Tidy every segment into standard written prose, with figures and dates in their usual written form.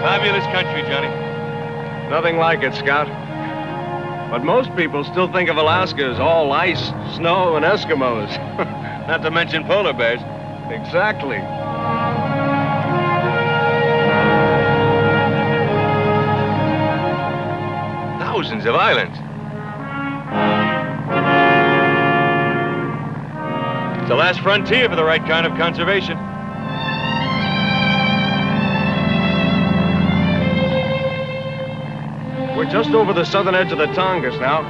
Fabulous country, Johnny. Nothing like it, Scout. But most people still think of Alaska as all ice, snow, and Eskimos. Not to mention polar bears. Exactly. Thousands of islands. It's the last frontier for the right kind of conservation. We're just over the southern edge of the Tongass now.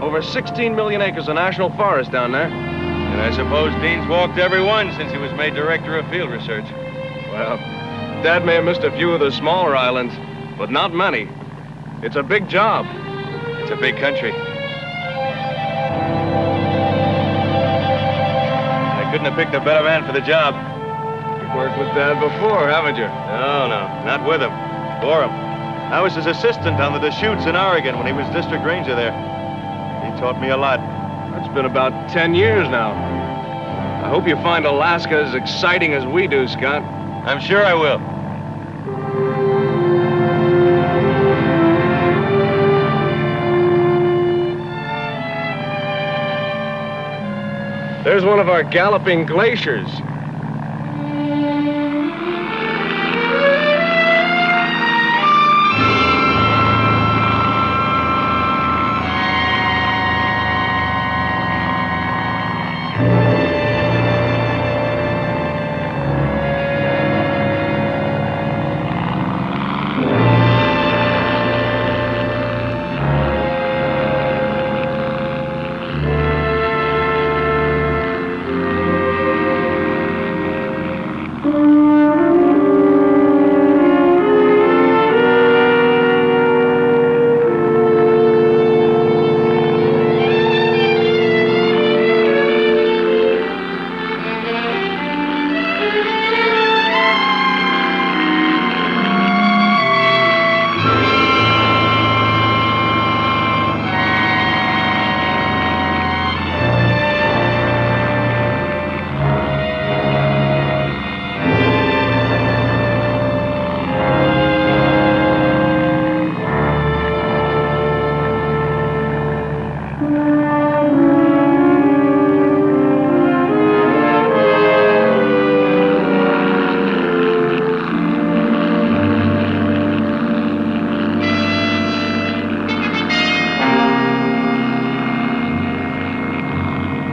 Over 16 million acres of national forest down there. And I suppose Dean's walked every one since he was made director of field research. Well, Dad may have missed a few of the smaller islands, but not many. It's a big job. It's a big country. I couldn't have picked a better man for the job. You've worked with Dad before, haven't you? No, not with him. For him. I was his assistant on the Deschutes in Oregon when he was district ranger there. He taught me a lot. That's been about 10 years now. I hope you find Alaska as exciting as we do, Scott. I'm sure I will. There's one of our galloping glaciers.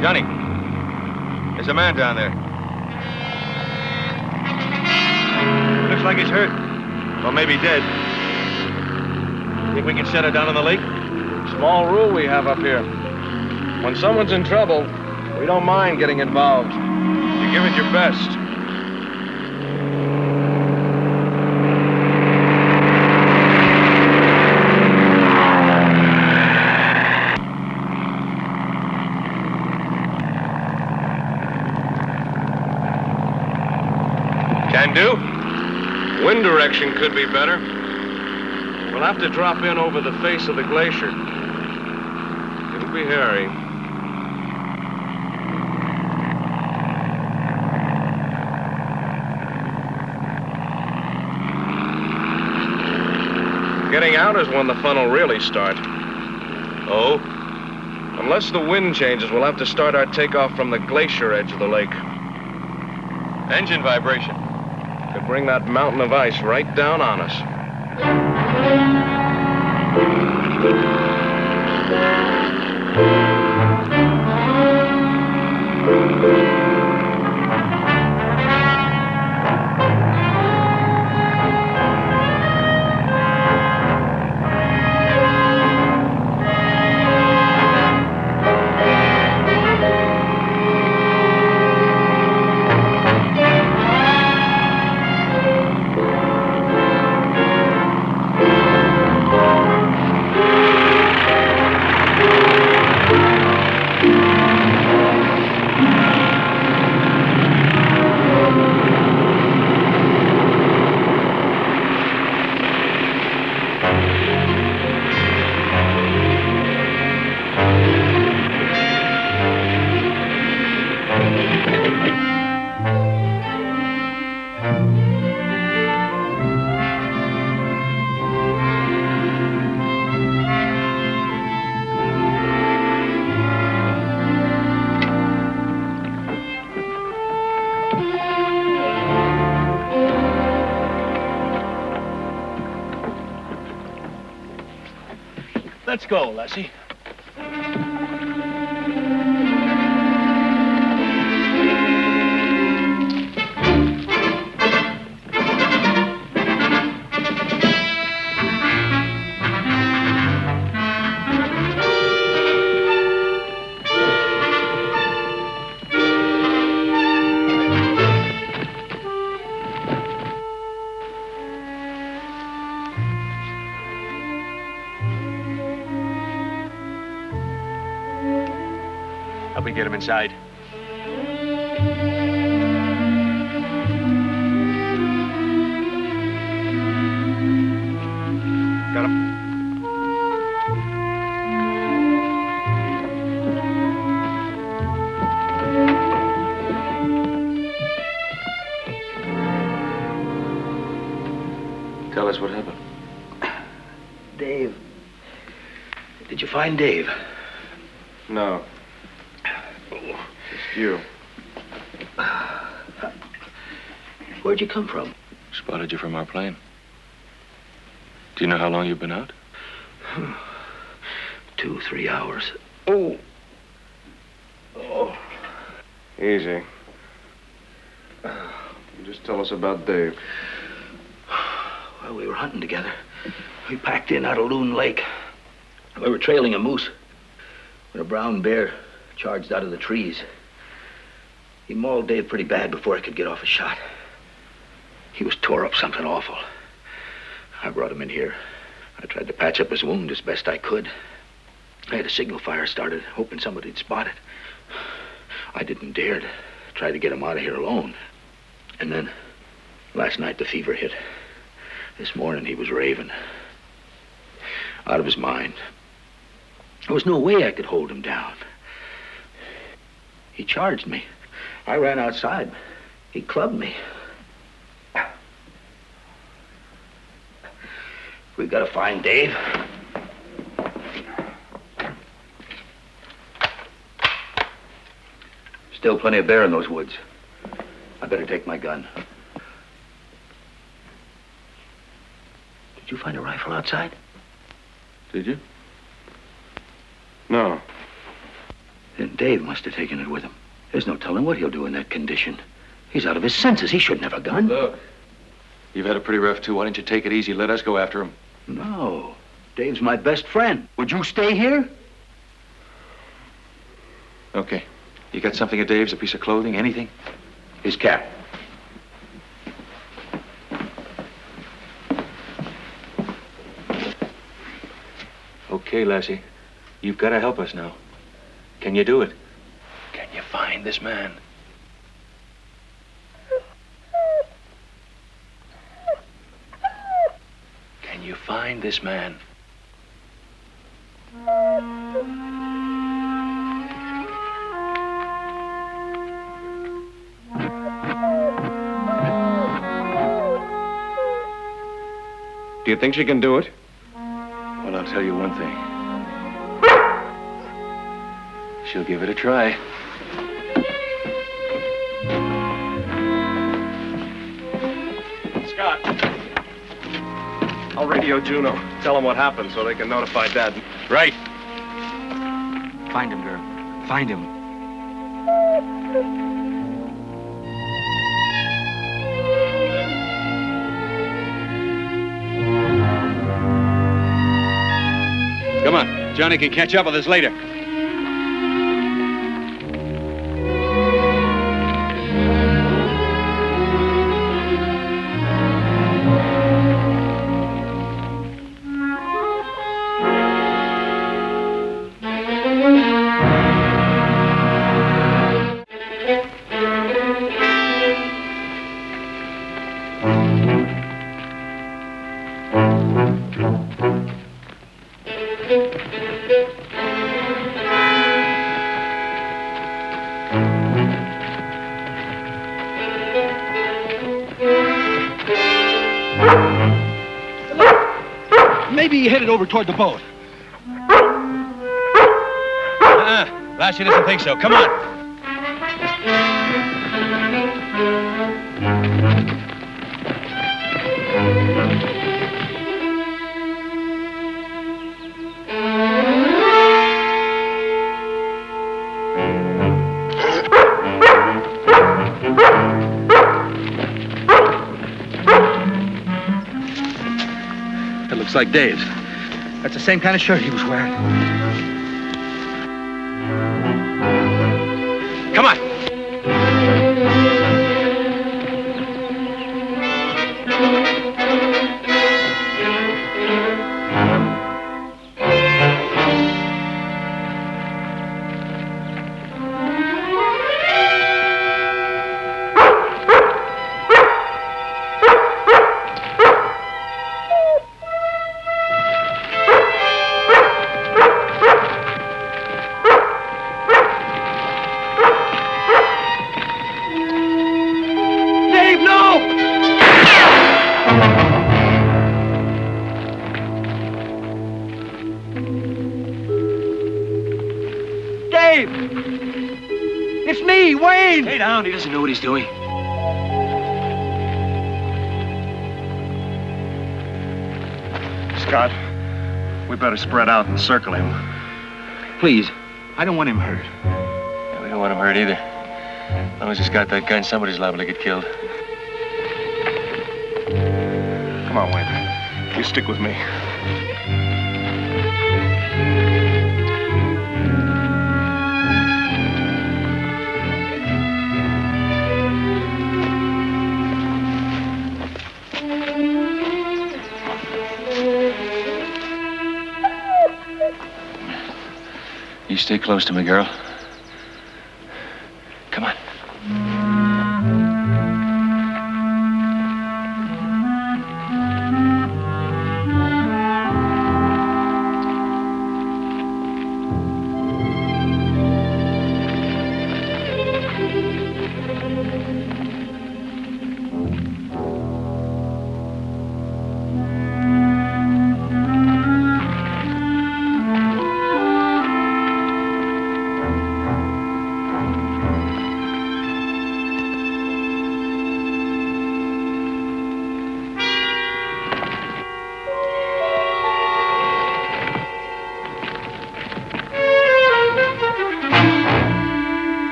Johnny, there's a man down there. Looks like he's hurt. Or maybe dead. Think we can shut her down on the lake? Small rule we have up here. When someone's in trouble, we don't mind getting involved. You give it your best. Can do. Wind direction could be better. We'll have to drop in over the face of the glacier. It'll be hairy. Getting out is when the fun will really start. Oh? Unless the wind changes, we'll have to start our takeoff from the glacier edge of the lake. Engine vibration. Could bring that mountain of ice right down on us. Let's go, Lassie. Help me get him inside. Got him. Tell us what happened. Dave. Did you find Dave? No. Just you. Where'd you come from? Spotted you from our plane. Do you know how long you've been out? 2, 3 hours. Oh. Oh. Easy. Just tell us about Dave. Well, we were hunting together. We packed in out of Loon Lake. We were trailing a moose when a brown bear charged out of the trees. He mauled Dave pretty bad before I could get off a shot. He was tore up something awful. I brought him in here. I tried to patch up his wound as best I could. I had a signal fire started, hoping somebody'd spot it. I didn't dare to try to get him out of here alone. And then, last night the fever hit. This morning he was raving. Out of his mind. There was no way I could hold him down. He charged me. I ran outside. He clubbed me. We've got to find Dave. Still plenty of bear in those woods. I better take my gun. Did you find a rifle outside? Did you? No. Then Dave must have taken it with him. There's no telling what he'll do in that condition. He's out of his senses. He shouldn't have a gun. Look, you've had a pretty rough too. Why don't you take it easy? Let us go after him. No. Dave's my best friend. Would you stay here? Okay. You got something of Dave's? A piece of clothing? Anything? His cap. Okay, Lassie. You've got to help us now. Can you do it? Can you find this man? Can you find this man? Do you think she can do it? Well, I'll tell you one thing. She'll give it a try. Scott. I'll radio Juno. Tell them what happened so they can notify Dad. Right. Find him, girl. Find him. Come on. Johnny can catch up with us later. Maybe he headed over toward the boat. Lassie doesn't think so. Come on. Looks like Dave's. That's the same kind of shirt he was wearing. Come on. It's me, Wayne! Stay down. He doesn't know what he's doing. Scott, we better spread out and circle him. Please, I don't want him hurt. Yeah, we don't want him hurt either. As long as he's got that gun, somebody's liable to get killed. Come on, Wayne. You stick with me. You stay close to me, girl. Come on.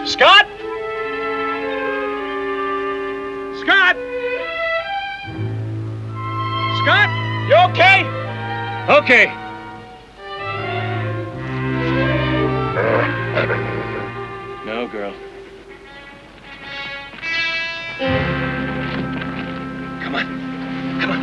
Scott! Scott! Scott, you okay? Okay. No, girl. Come on. Come on.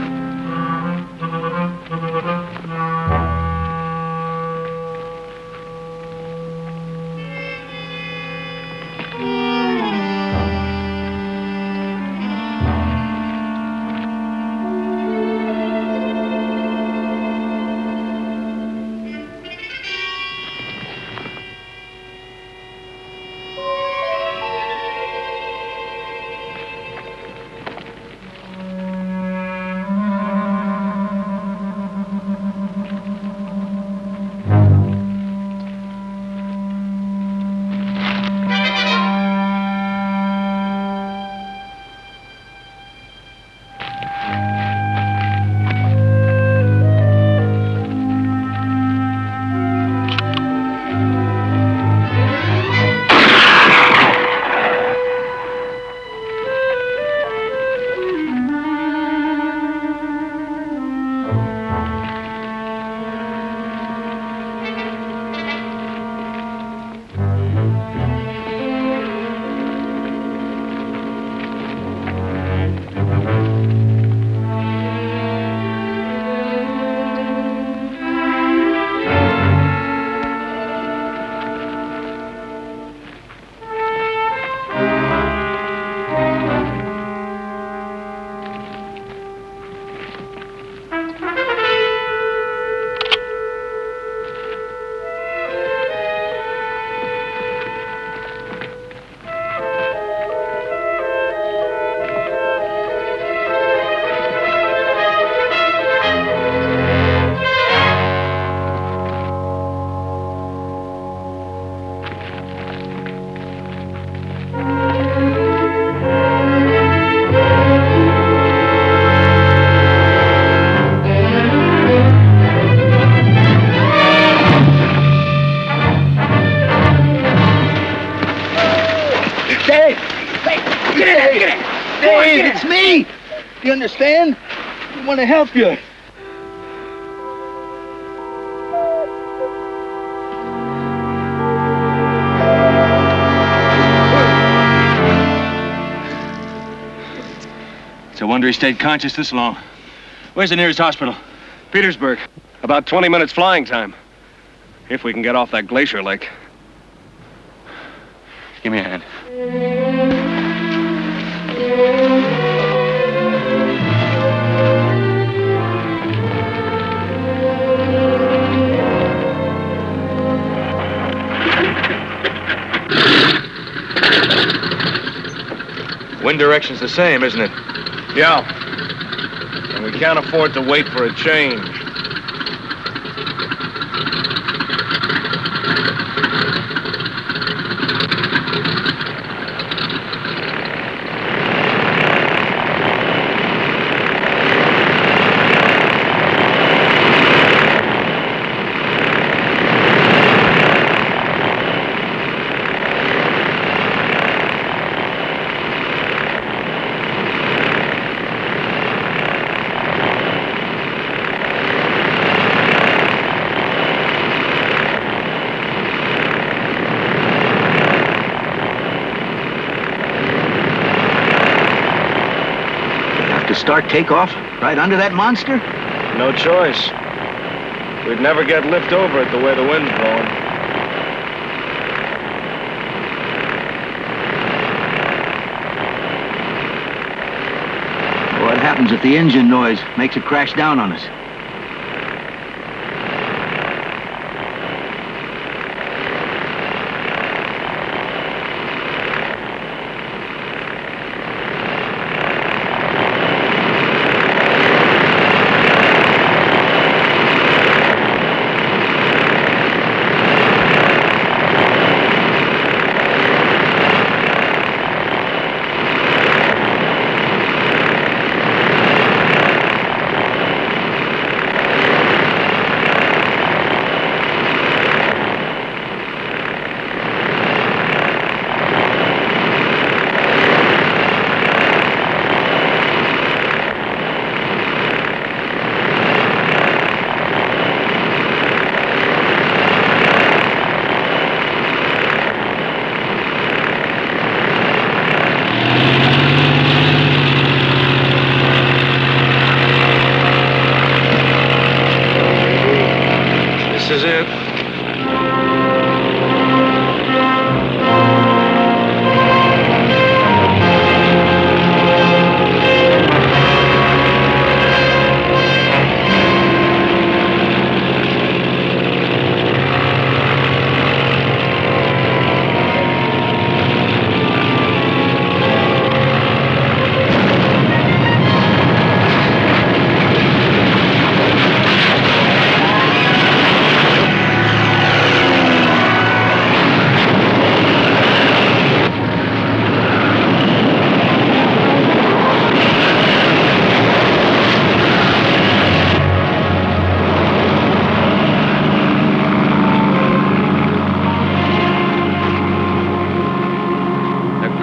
You understand? We want to help you. It's a wonder he stayed conscious this long. Where's the nearest hospital? Petersburg. About 20 minutes flying time. If we can get off that glacier lake. Give me a hand. Wind direction's the same, isn't it? Yeah. And we can't afford to wait for a change. To start takeoff right under that monster? No choice. We'd never get lift over it the way the wind's blowing. What happens if the engine noise makes it crash down on us? This is it.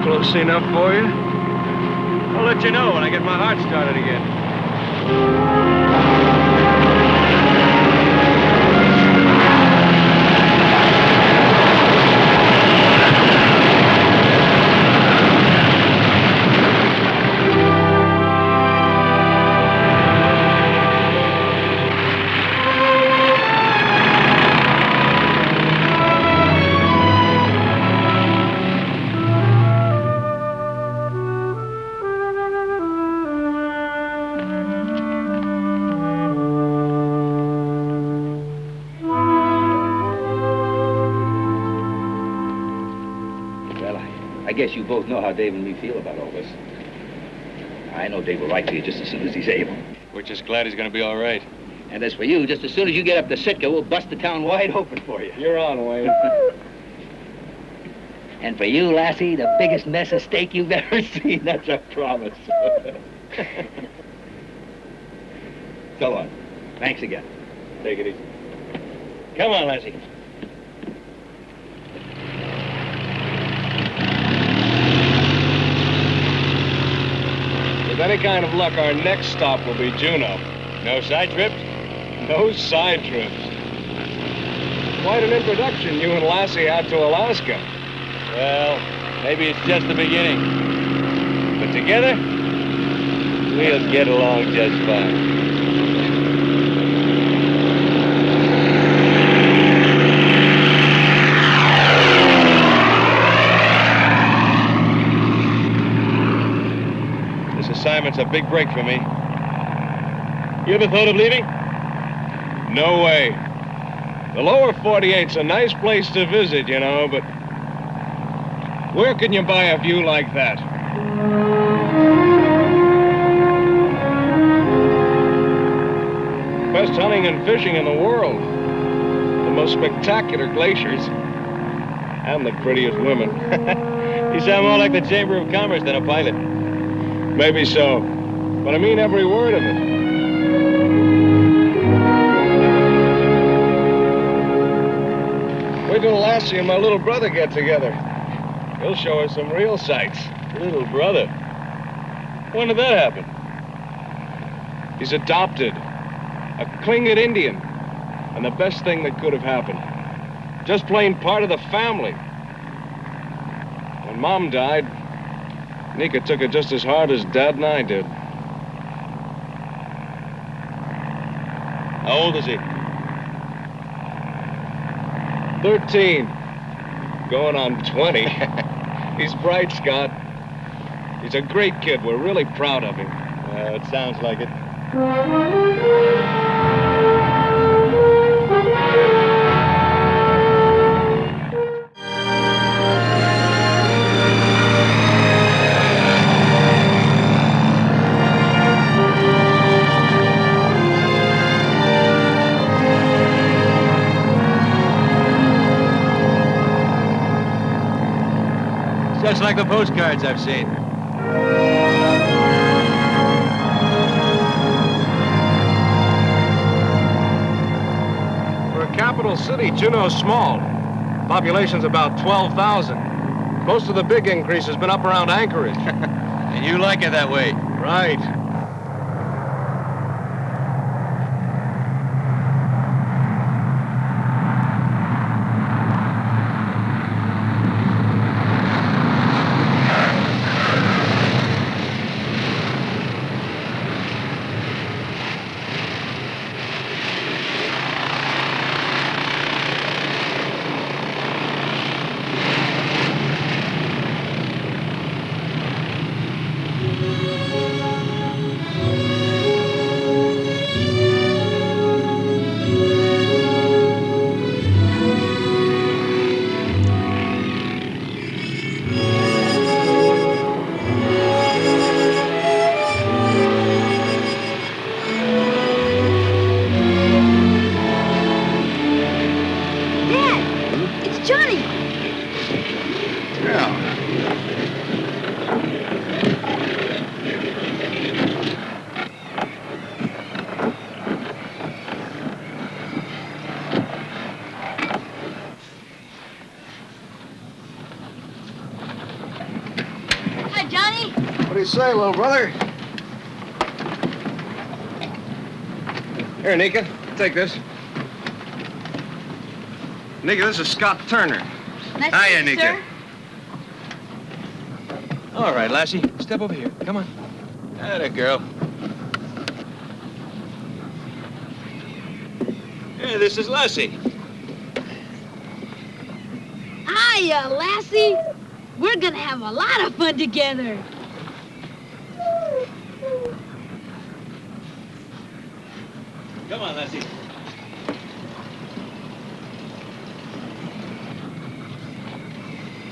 Close enough for you? I'll let you know when I get my heart started again. I guess you both know how Dave and me feel about all this. I know Dave will write to you just as soon as he's able. We're just glad he's going to be all right. And as for you, just as soon as you get up to Sitka, we'll bust the town wide open for you. You're on, Wayne. And for you, Lassie, the biggest mess of steak you've ever seen. That's a promise. So long. Thanks again. Take it easy. Come on, Lassie. You any kind of luck, our next stop will be Juneau. No side trips? No side trips. Quite an introduction you and Lassie had to Alaska. Well, maybe it's just the beginning. But together, we'll get along just fine. This assignment's a big break for me. You ever thought of leaving? No way. The lower 48's a nice place to visit, you know, but where can you buy a view like that? Best hunting and fishing in the world. The most spectacular glaciers. And the prettiest women. You sound more like the Chamber of Commerce than a pilot. Maybe so, but I mean every word of it. Wait till Lassie and my little brother get together. He'll show us some real sights. Little brother. When did that happen? He's adopted. A Tlingit Indian. And the best thing that could have happened. Just plain part of the family. When Mom died, Neeka took it just as hard as Dad and I did. How old is he? 13. Going on 20. He's bright, Scott. He's a great kid. We're really proud of him. It sounds like it. Just like the postcards I've seen. For a capital city, Juneau's small. Population's about 12,000. Most of the big increase has been up around Anchorage. And you like it that way? Right. What do you say, little brother? Here, Neeka, take this. Neeka, this is Scott Turner. Nice to Hiya, meet you, Neeka. sir. All right, Lassie, step over here. Come on. Atta girl. Yeah, this is Lassie. Hiya, Lassie. We're gonna have a lot of fun together. Come on, Lassie.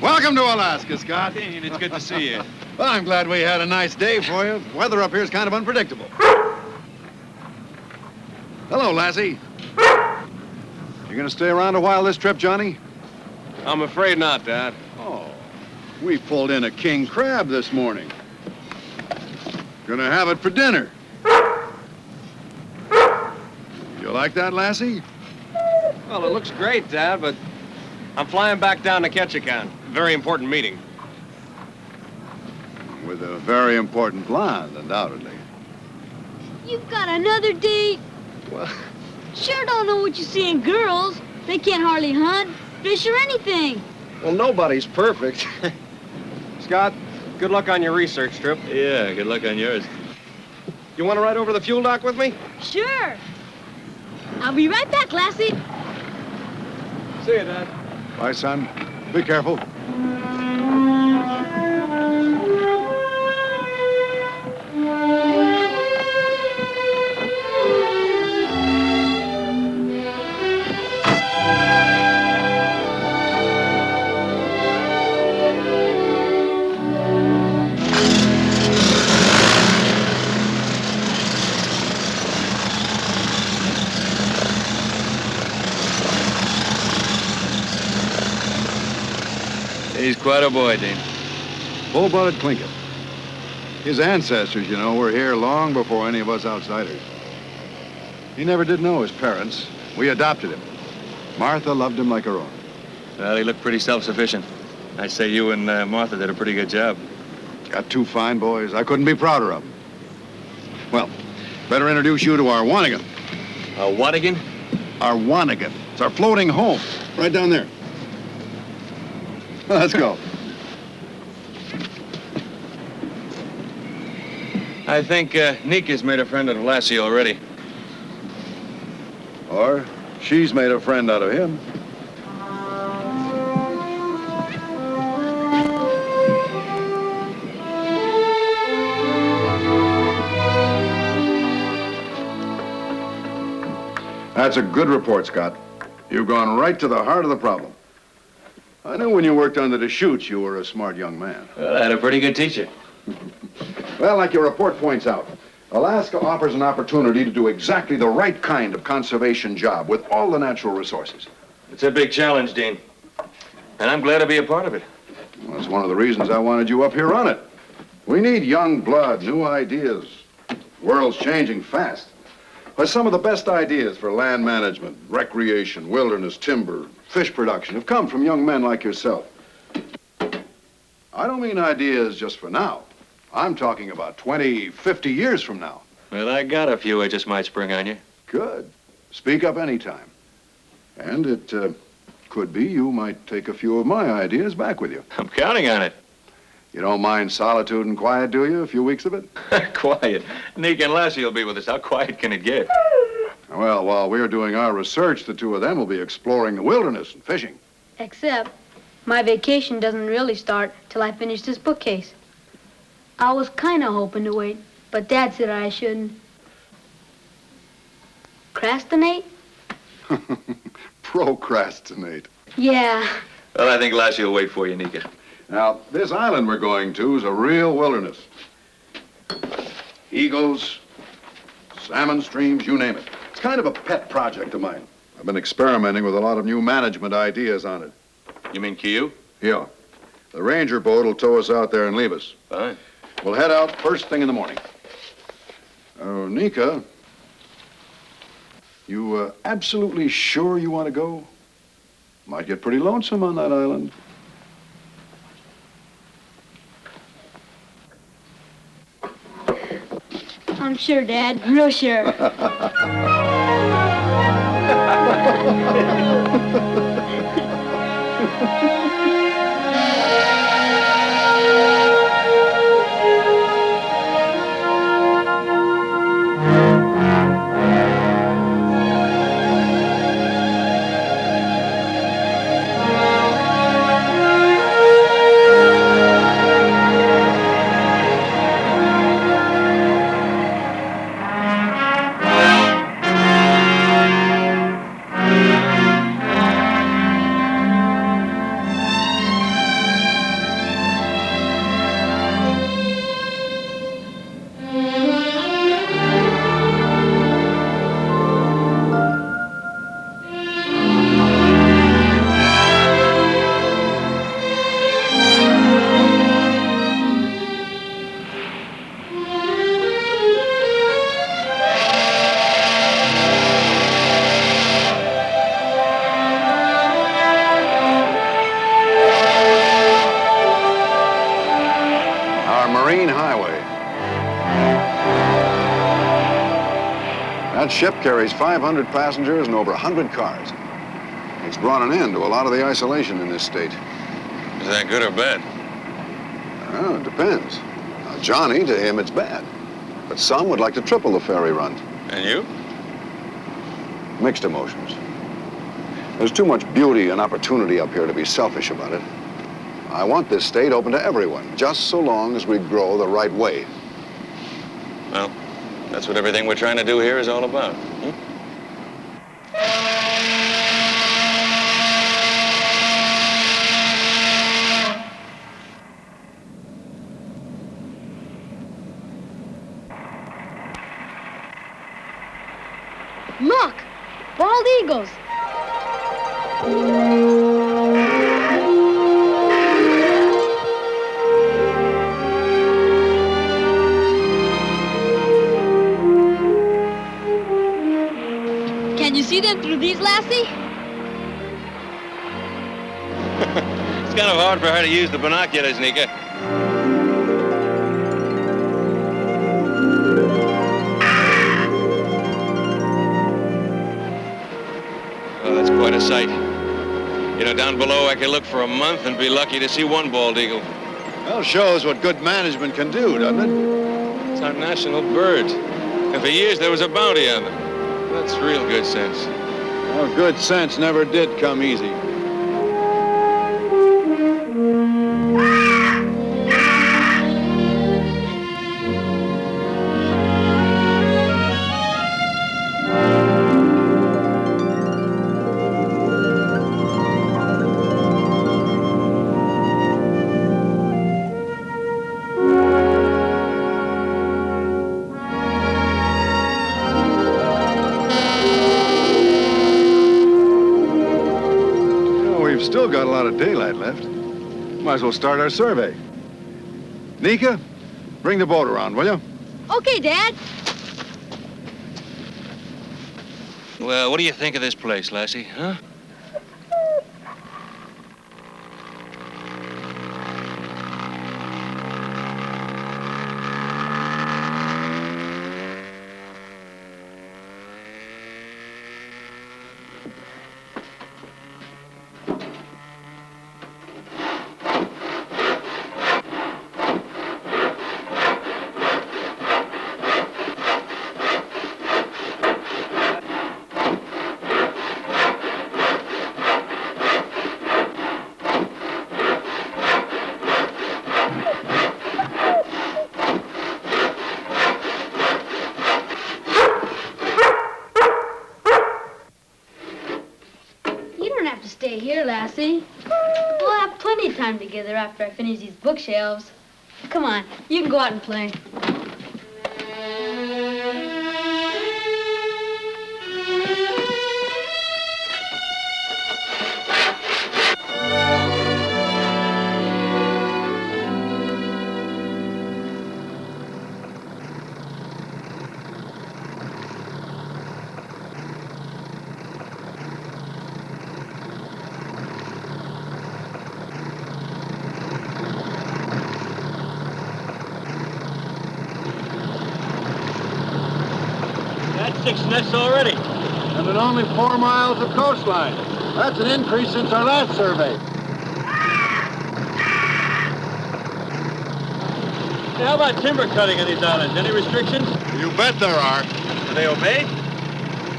Welcome to Alaska, Scott. It's good to see you. Well, I'm glad we had a nice day for you. Weather up here is kind of unpredictable. Hello, Lassie. You gonna stay around a while this trip, Johnny? I'm afraid not, Dad. Oh, we pulled in a king crab this morning. Gonna have it for dinner. You like that, Lassie? Well, it looks great, Dad, but I'm flying back down to Ketchikan. Very important meeting. with a very important blonde, undoubtedly. You've got another date? Well, Sure don't know what you see in girls. They can't hardly hunt, fish, or anything. well, nobody's perfect. Scott, good luck on your research trip. Yeah, good luck on yours. You want to ride over the fuel dock with me? Sure. I'll be right back, Lassie. See you, Dad. Bye, son. Be careful. He's quite a boy, Dean. Full-blooded Clinket. His ancestors, you know, were here long before any of us outsiders. He never did know his parents. We adopted him. Martha loved him like her own. Well, he looked pretty self-sufficient. I'd say you and Martha did a pretty good job. Got two fine boys. I couldn't be prouder of them. Well, better introduce you to our Wanigan. What again? Our Wanigan. It's our floating home. Right down there. Let's go. I think Neeka's made a friend out of Lassie already. Or she's made a friend out of him. That's a good report, Scott. You've gone right to the heart of the problem. I knew when you worked under the chutes you were a smart young man. Well, I had a pretty good teacher. Well, like your report points out, Alaska offers an opportunity to do exactly the right kind of conservation job with all the natural resources. It's a big challenge, Dean. And I'm glad to be a part of it. Well, that's one of the reasons I wanted you up here on it. We need young blood, new ideas. The world's changing fast. But some of the best ideas for land management, recreation, wilderness, timber, fish production have come from young men like yourself. I don't mean ideas just for now. I'm talking about 20, 50 years from now. Well, I got a few I just might spring on you. Good. Speak up anytime. And it could be you might take a few of my ideas back with you. I'm counting on it. You don't mind solitude and quiet, do you? A few weeks of it? Quiet. Neeka and Lassie will be with us. How quiet can it get? Well, while we're doing our research, the two of them will be exploring the wilderness and fishing. Except, my vacation doesn't really start till I finish this bookcase. I was kind of hoping to wait, but Dad said I shouldn't. Procrastinate? Procrastinate. Yeah. Well, I think Lassie will wait for you, Neeka. Now, this island we're going to is a real wilderness. Eagles, salmon streams, you name it. It's kind of a pet project of mine. I've been experimenting with a lot of new management ideas on it. You mean Caillou? Yeah. The ranger boat will tow us out there and leave us. Fine. We'll head out first thing in the morning. Neeka, you absolutely sure you want to go? Might get pretty lonesome on that island. I'm sure, Dad. Real sure. That ship carries 500 passengers and over 100 cars. It's brought an end to a lot of the isolation in this state. Is that good or bad? Well, it depends. Now, Johnny, to him, it's bad. But some would like to triple the ferry run. And you? Mixed emotions. There's too much beauty and opportunity up here to be selfish about it. I want this state open to everyone, just so long as we grow the right way. Well, that's what everything we're trying to do here is all about. Look! Bald eagles! Can you see them through these, Lassie? It's kind of hard for her to use the binoculars, Neeka. Oh, that's quite a sight. You know, down below I could look for a month and be lucky to see one bald eagle. Well, shows what good management can do, doesn't it? It's our national bird. And for years there was a bounty on them. That's real good sense. Well, good sense never did come easy. We've still got a lot of daylight left. Might as well start our survey. Neeka, bring the boat around, will you? Okay, Dad. Well, what do you think of this place, Lassie, huh? Stay here, Lassie. We'll have plenty of time together after I finish these bookshelves. Come on, you can go out and play. That's 6 nests already. And in only 4 miles of coastline. That's an increase since our last survey. Hey, how about timber cutting on these islands? Any restrictions? You bet there are. Do they obey?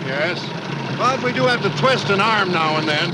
Yes. But we do have to twist an arm now and then.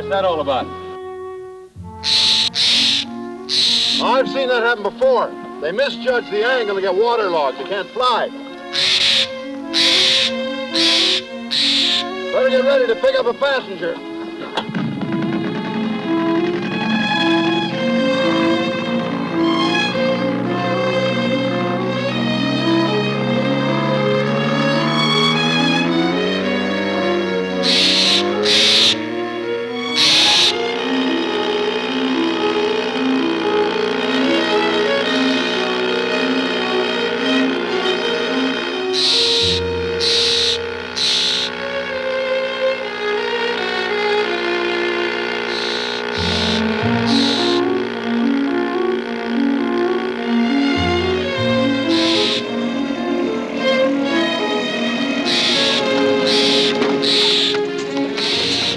What's that all about? I've seen that happen before. They misjudge the angle and get waterlogged. They can't fly. Better get ready to pick up a passenger.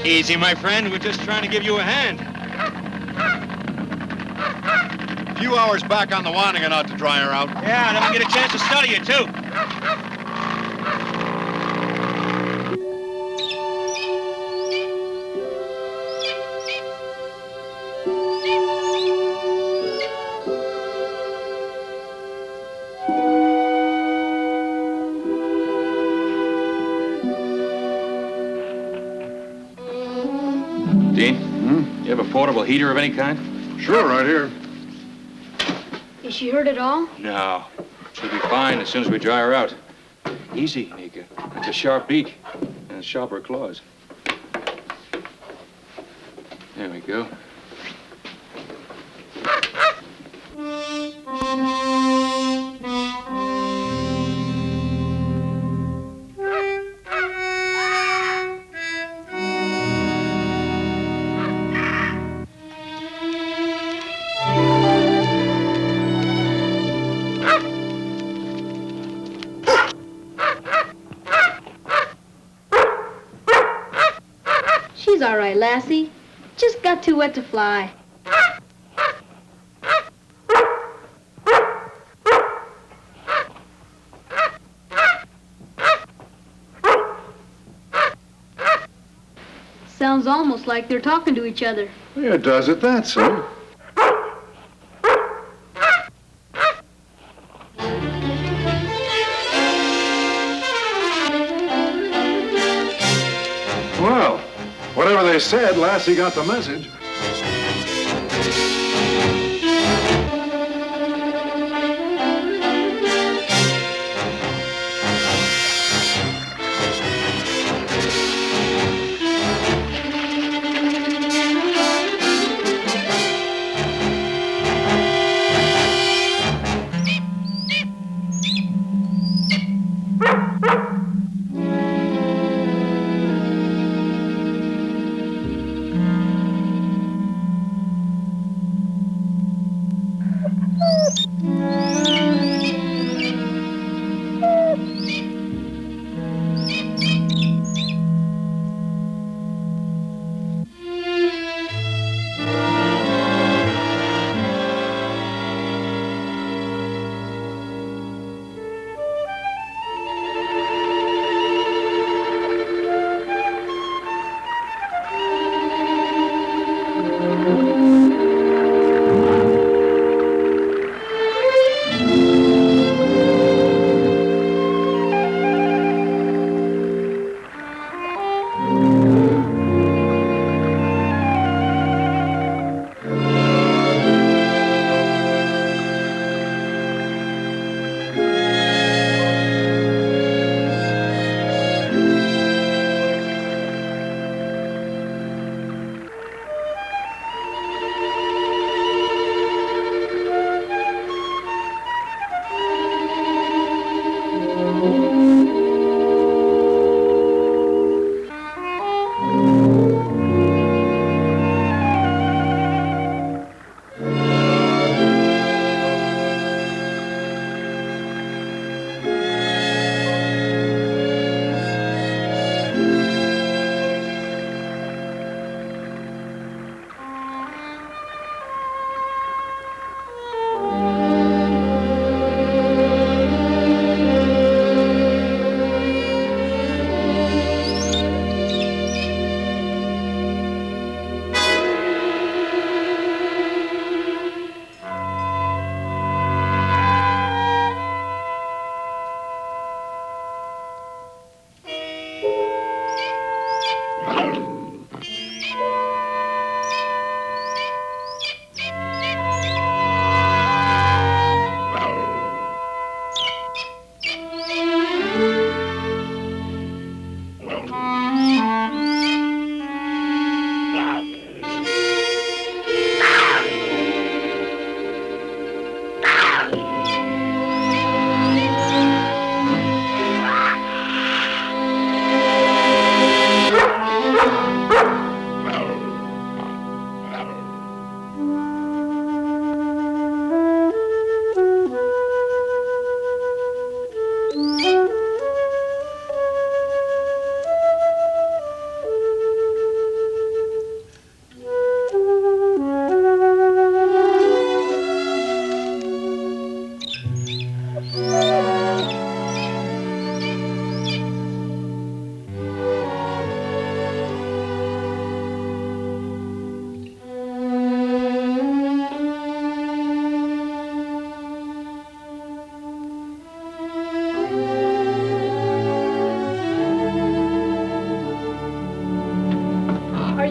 Easy, my friend. We're just trying to give you a hand. A few hours back on the winding and out to dry her out. Yeah, then we get a chance to study it, too. Dean, you have a portable heater of any kind? Sure, right here. Is she hurt at all? No. She'll be fine as soon as we dry her out. Easy, Neeka. That's a sharp beak and sharper claws. There we go. She's all right, Lassie. Just got too wet to fly. Sounds almost like they're talking to each other. Yeah, does it that, son? Well, whatever they said, Lassie got the message.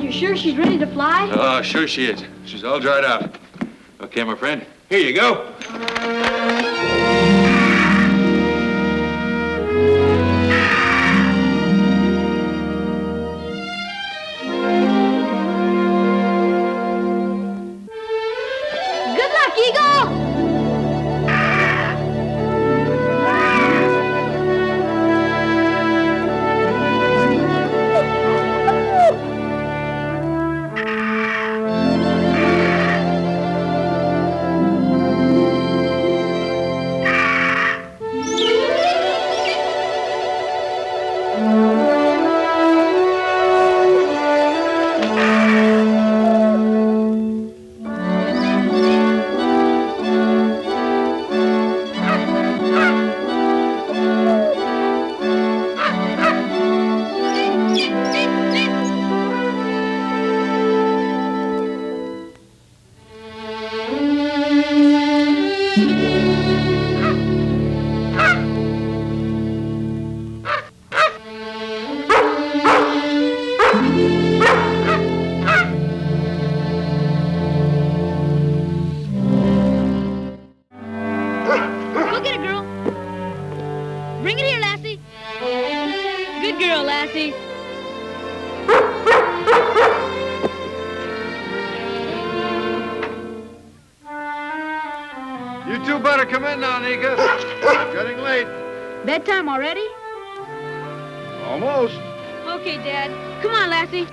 You sure she's ready to fly? Oh, sure she is. She's all dried out. Okay, my friend. Here you go. Good luck, Eagle! Go get it, girl. Bring it here, Lassie. Good girl, Lassie. You two better come in now, Neeka. It's getting late. Bedtime already? Almost. Okay, Dad. Come on, Lassie.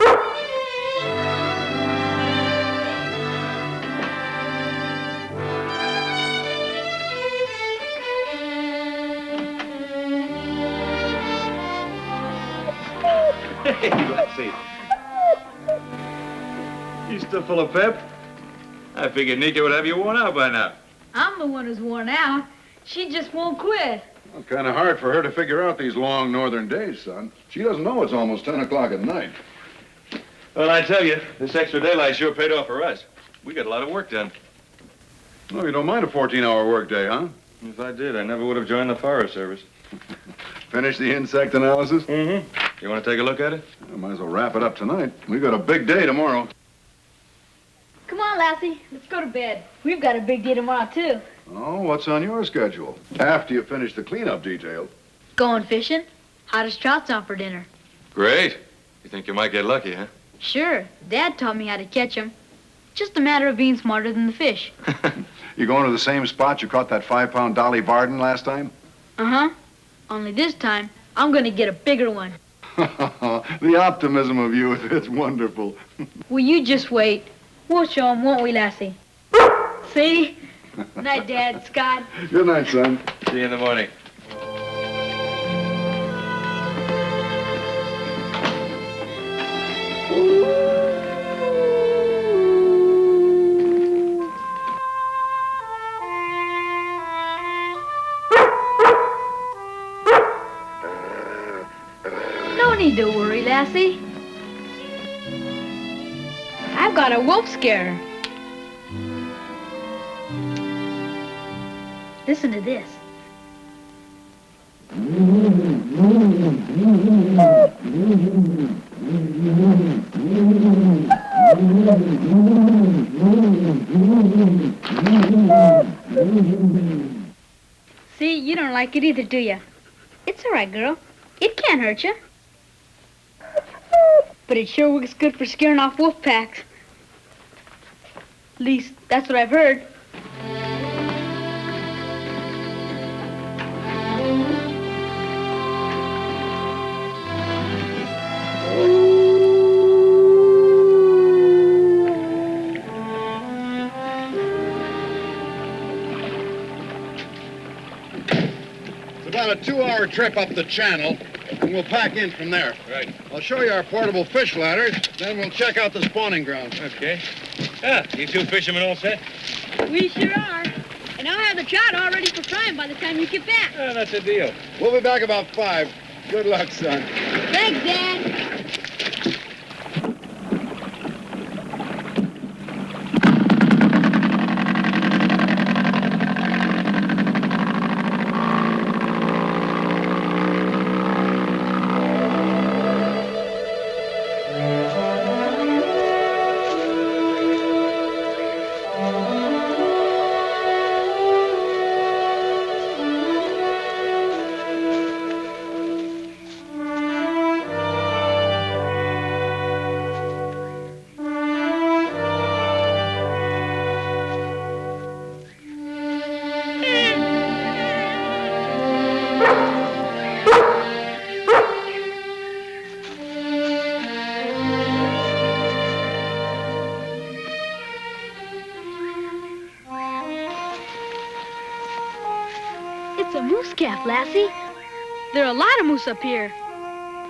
Hey, Lassie. You still full of pep? I figured Neeka would have you worn out by now. I'm the one who's worn out. She just won't quit. Well, kind of hard for her to figure out these long northern days, son. She doesn't know it's almost 10 o'clock at night. Well, I tell you, this extra daylight sure paid off for us. We got a lot of work done. Oh, you don't mind a 14-hour workday, huh? If I did, I never would have joined the Forest Service. Finish the insect analysis? Mm-hmm. You want to take a look at it? I might as well wrap it up tonight. We've got a big day tomorrow. Come on, Lassie. Let's go to bed. We've got a big day tomorrow, too. Oh, what's on your schedule? After you finish the cleanup detail. Going fishing? Hottest trout's on for dinner. Great. You think you might get lucky, huh? Sure. Dad taught me how to catch 'em. Just a matter of being smarter than the fish. You going to the same spot you caught that 5-pound Dolly Varden last time? Uh-huh. Only this time, I'm gonna get a bigger one. The optimism of you, it's wonderful. Will you just wait? We'll show 'em, won't we, Lassie? See? Night, Dad, Scott. Good night, son. See you in the morning. No need to worry, Lassie. I've got a wolf scare. Listen to this. See, you don't like it either, do you? It's all right, girl. It can't hurt you. But it sure works good for scaring off wolf packs. At least, that's what I've heard. It's about a 2-hour trip up the channel, and we'll pack in from there. Right. I'll show you our portable fish ladders, then we'll check out the spawning grounds. Okay. Ah, you two fishermen all set? We sure are. And I'll have the trout all ready for frying by the time you get back. Ah, that's a deal. We'll be back about 5. Good luck, son. Thanks, Dad. laugh, Lassie. There are a lot of moose up here.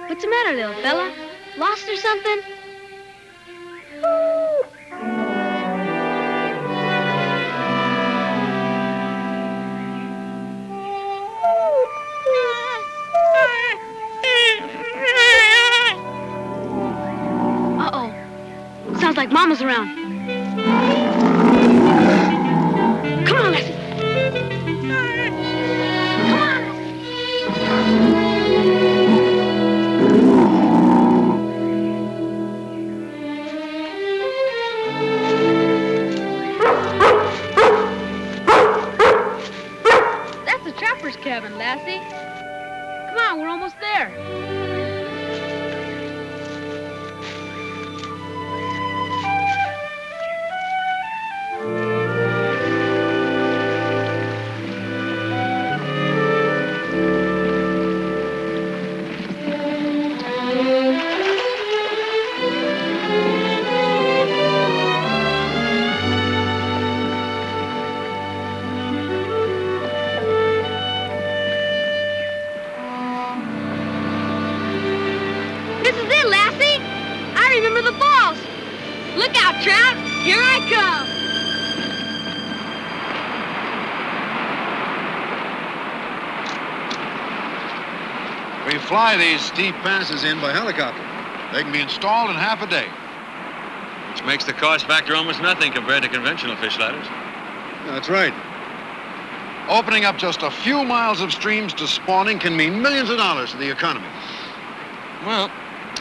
What's the matter, little fella? Lost or something? Uh-oh. Sounds like Mama's around. Come on, Lassie. Come on. That's the trapper's cabin, Lassie. Come on, we're almost there. This is it, Lassie. I remember the falls. Look out, Trout. Here I come. We fly these steep passes in by helicopter. They can be installed in half a day. Which makes the cost factor almost nothing compared to conventional fish ladders. That's right. Opening up just a few miles of streams to spawning can mean millions of dollars to the economy. Well,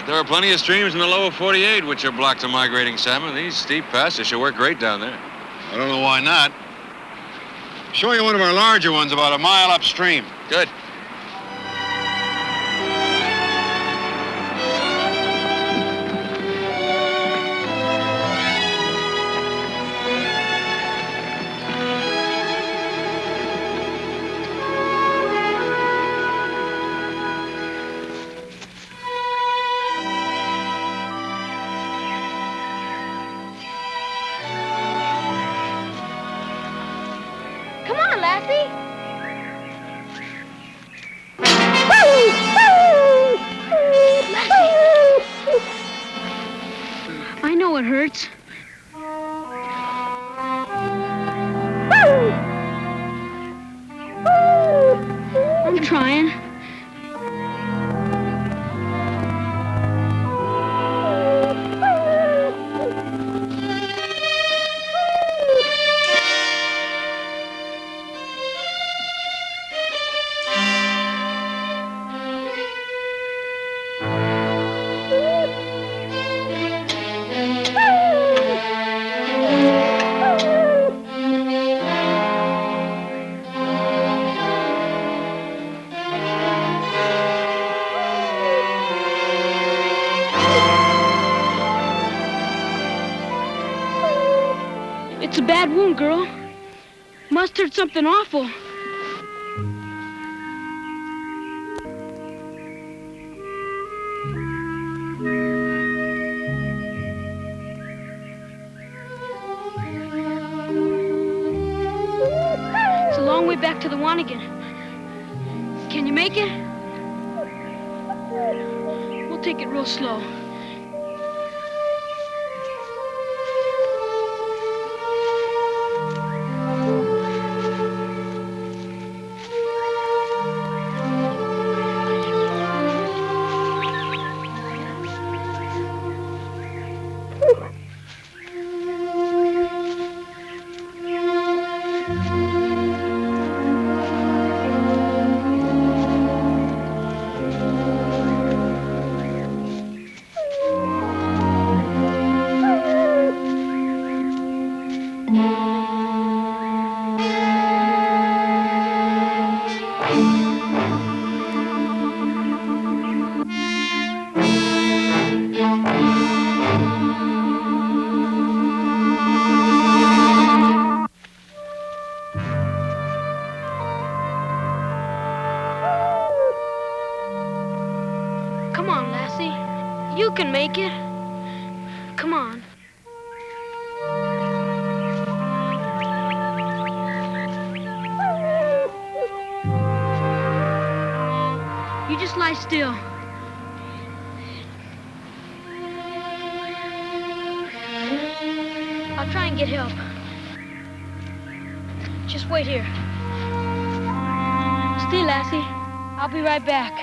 there are plenty of streams in the lower 48 which are blocked to migrating salmon. These steep passes should work great down there. I don't know why not. Show you one of our larger ones about a mile upstream. Good. Come on, Lassie. Lassie. I know it hurts. I'm trying. It's a bad wound, girl. Must hurt something awful. It's a long way back to the Wanigan. Can you make it? We'll take it real slow. Come on, Lassie. You can make it. Come on. You just lie still. I'll try and get help. Just wait here. Stay, Lassie. I'll be right back.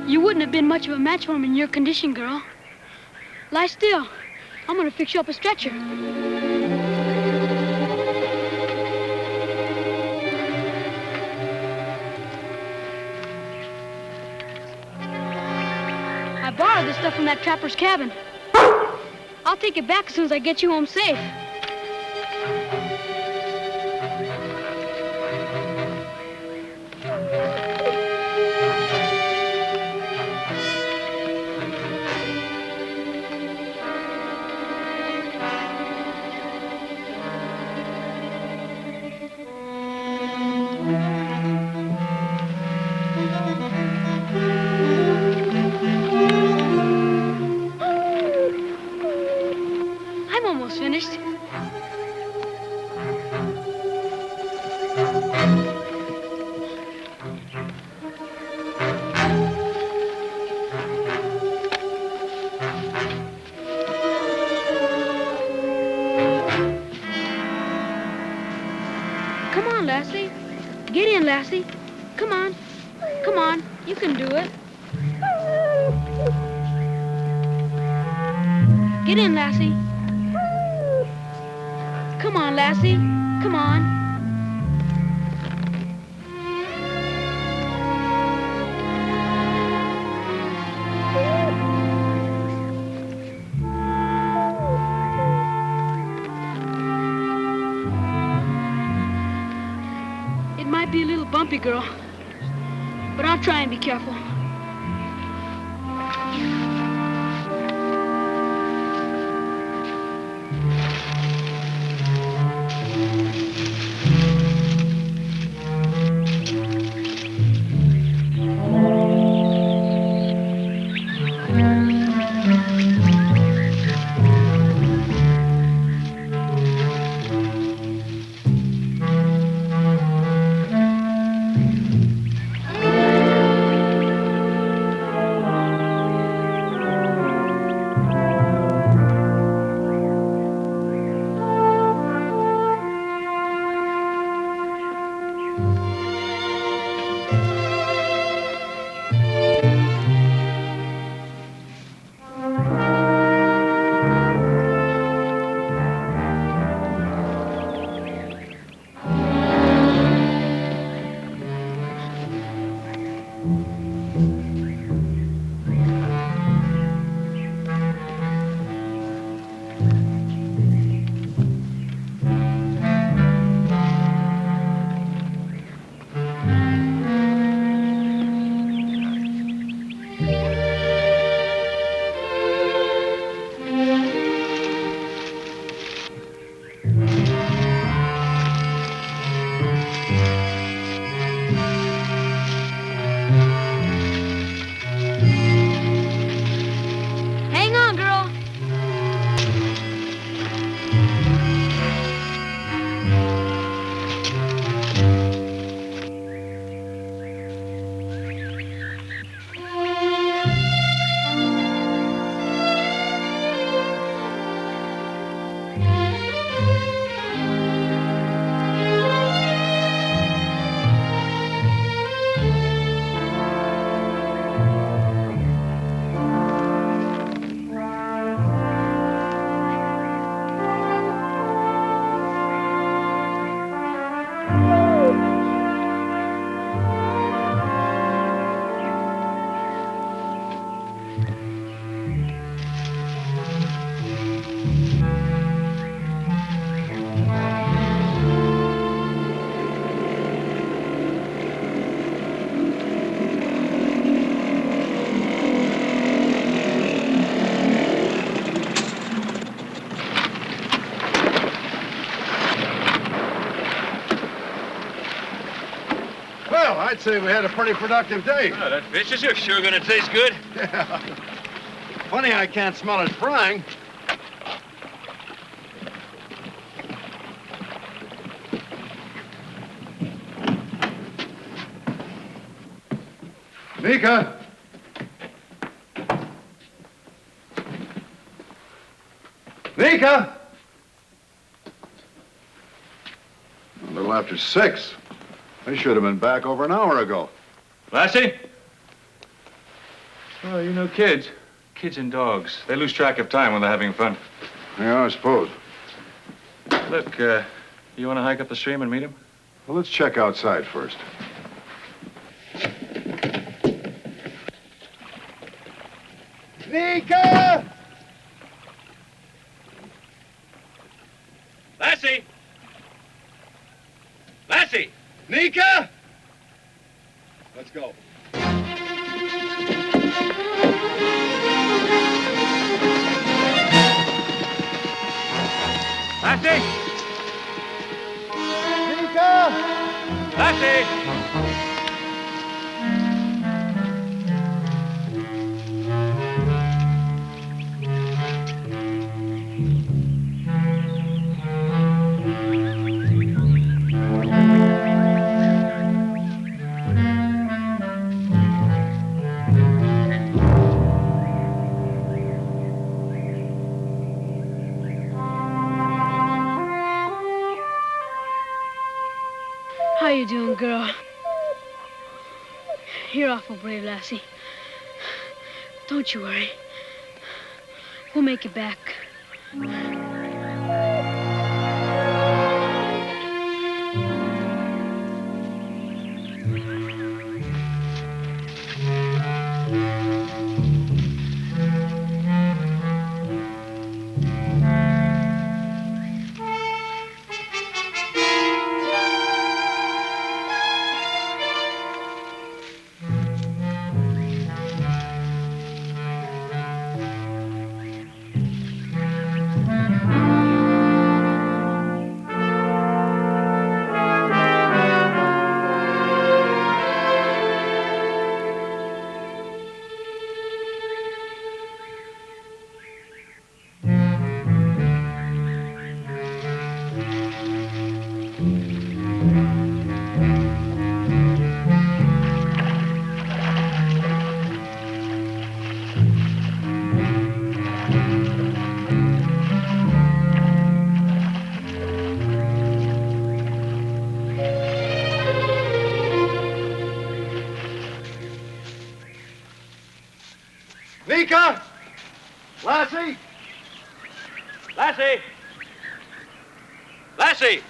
You wouldn't have been much of a match for him in your condition, girl. Lie still. I'm gonna fix you up a stretcher. I borrowed this stuff from that trapper's cabin. I'll take it back as soon as I get you home safe. I'm almost finished. Lassie. Get in, Lassie. Come on. Come on. You can do it. Get in, Lassie. Come on, Lassie. Come on. It might be a little bumpy, girl, but I'll try and be careful. Hang on, girl. Well, I'd say we had a pretty productive day. Oh, that fish is sure gonna taste good. Yeah. Funny I can't smell it frying. Neeka! Neeka! A little after 6. They should have been back over an hour ago. Lassie? Oh, you know kids. Kids and dogs. They lose track of time when they're having fun. Yeah, I suppose. Look, you want to hike up the stream and meet him? Well, let's check outside first. Neeka! Lassie! Lassie! Neeka! Let's go. Lassie! Neeka! Lassie! are you doing, girl? You're awful brave, Lassie. Don't you worry. We'll make it back. Neeka! Lassie! Lassie! Lassie!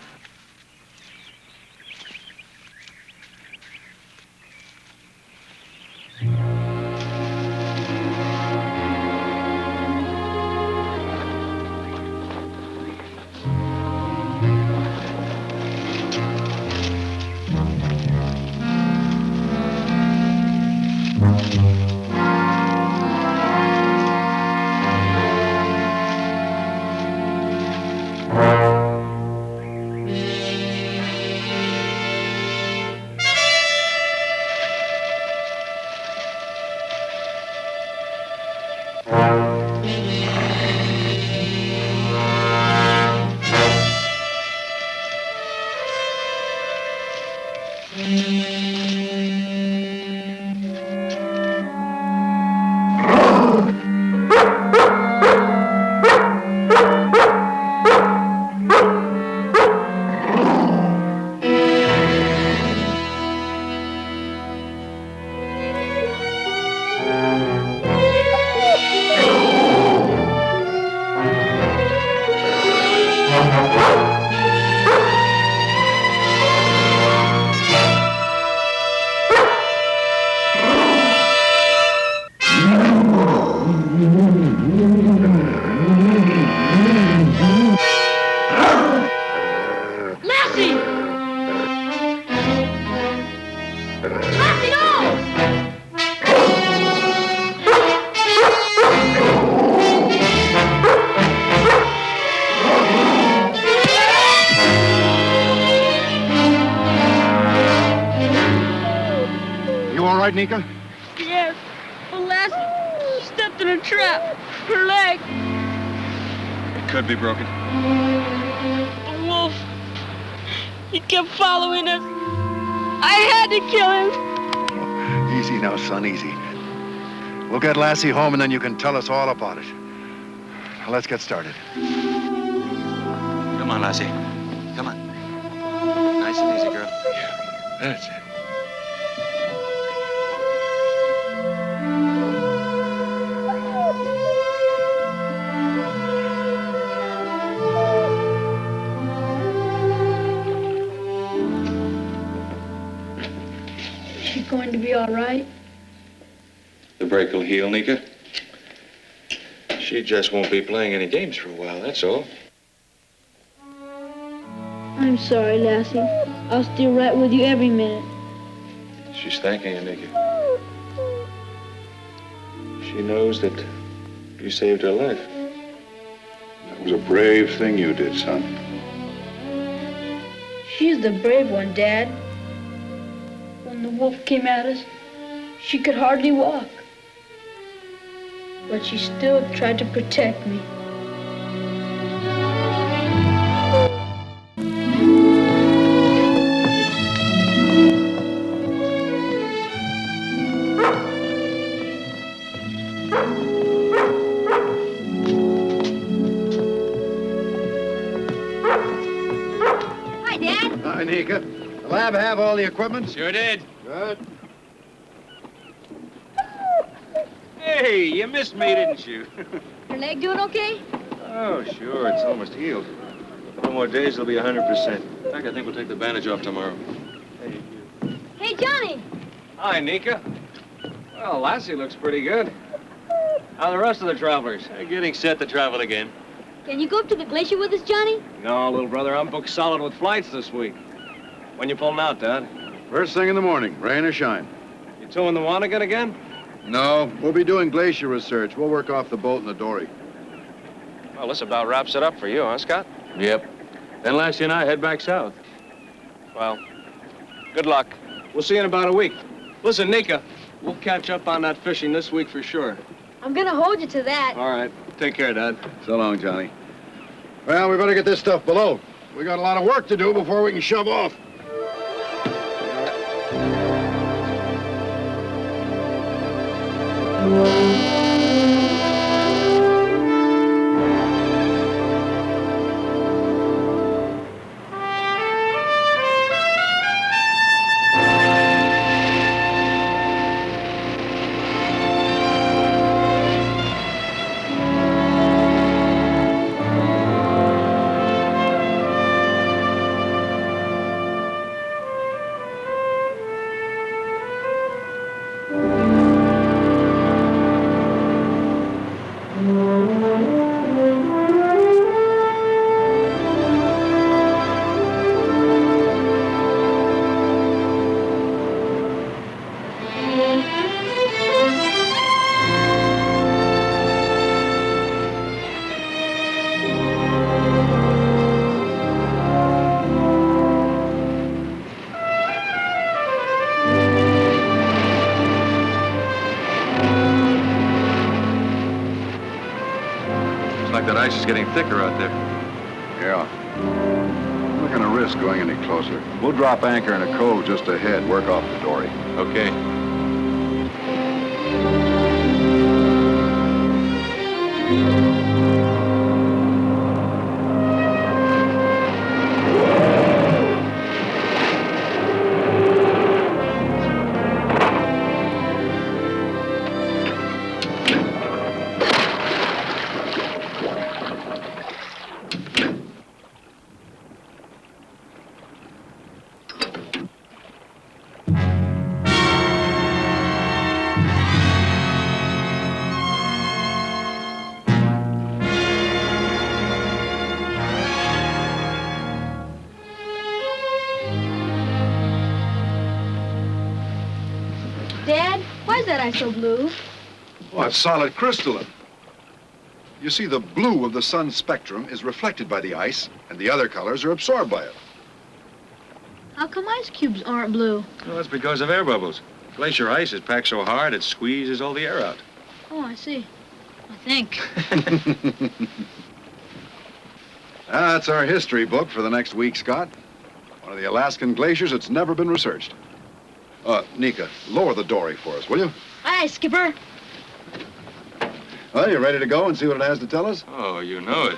Lassie! Lassie, no! You all right, Neeka? Yes. But Lassie stepped in a trap. Her leg. It could be broken. The wolf. He kept following us. I had to kill him. Easy now, son, easy. We'll get Lassie home and then you can tell us all about it. Now, let's get started. Come on, Lassie. Come on. Nice and easy, girl. That's it. Is she going to be all right? The break will heal, Neeka. She just won't be playing any games for a while, that's all. I'm sorry, Lassie. I'll stay right with you every minute. She's thanking you, Neeka. She knows that you saved her life. That was a brave thing you did, son. She's the brave one, Dad. When the wolf came at us, she could hardly walk. But she still tried to protect me. Hi, Neeka. Lab have all the equipment? Sure did. Good. Hey, you missed me, didn't you? Your leg doing okay? Oh, sure. It's almost healed. A couple more days, it'll be 100%. In fact, I think we'll take the bandage off tomorrow. Hey, Johnny. Hi, Neeka. Well, Lassie looks pretty good. How are the rest of the travelers? They're getting set to travel again. Can you go up to the glacier with us, Johnny? No, little brother, I'm booked solid with flights this week. When you pulling out, Dad? First thing in the morning, rain or shine. You towing the Wanagon again? No, we'll be doing glacier research. We'll work off the boat in the dory. Well, this about wraps it up for you, huh, Scott? Yep. Then Lassie and I head back south. Well, good luck. We'll see you in about a week. Listen, Neeka, we'll catch up on that fishing this week for sure. I'm gonna hold you to that. All right. Take care, Dad. So long, Johnny. Well, we better get this stuff below. We got a lot of work to do before we can shove off. Like that ice is getting thicker out there. Yeah. I'm not gonna risk going any closer. We'll drop anchor in a cove just ahead, work off the dory. Okay. Dad, why is that ice so blue? Oh, it's solid crystalline. You see, the blue of the sun's spectrum is reflected by the ice, and the other colors are absorbed by it. How come ice cubes aren't blue? Well, that's because of air bubbles. Glacier ice is packed so hard it squeezes all the air out. Oh, I see. I think. That's our history book for the next week, Scott. One of the Alaskan glaciers that's never been researched. Neeka, lower the dory for us, will you? Aye, Skipper. Well, you ready to go and see what it has to tell us? Oh, you know it.